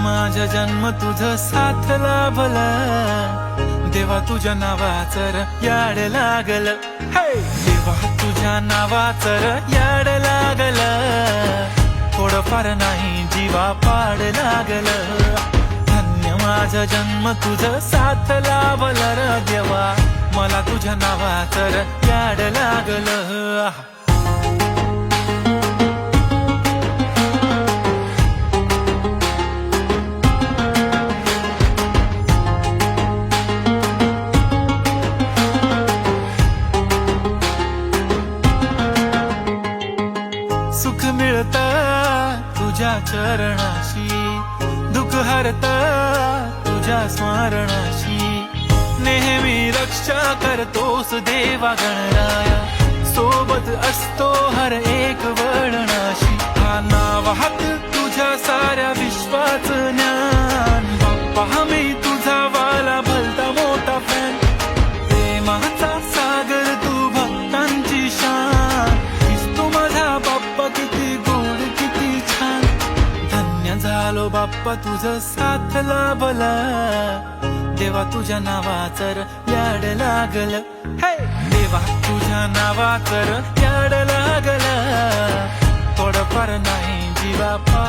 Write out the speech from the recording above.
माझा जन्म तुझं साथ लाभला, देवा तुझ्या नावाचं याड लागल, देवा तुझ्या नावाचं याड लागल, थोडंफार नाही जीवा पाड लागल, धन्य माझा जन्म तुझं साथ लाभला र देवा, मला तुझ्या नावाचं याड लागल. सुख मिळत तुझ्या चरणाशी, दुःख हरत तुझ्या स्मरणाशी, नेहमी रक्षा करतोस देवा गणराया, सोबत असतो हर एक वळणाशी, हा नावात तुझ्या साऱ्या विश्वाचं ज्ञान, बाप्पा मी तुझा वाला भलता मोठा फॅन, प्रेमाचा सागर तू भक्तांची शान, दिसतो माझा बाप्पा किती गोड किती छान, धन्य झालो बाप्पा तुझं साथ लाभला, देवा तुझ्या नावाचं याड लागल, देवा तुझ्या नावाचं याड लागल, थोडंफार नाही जीवा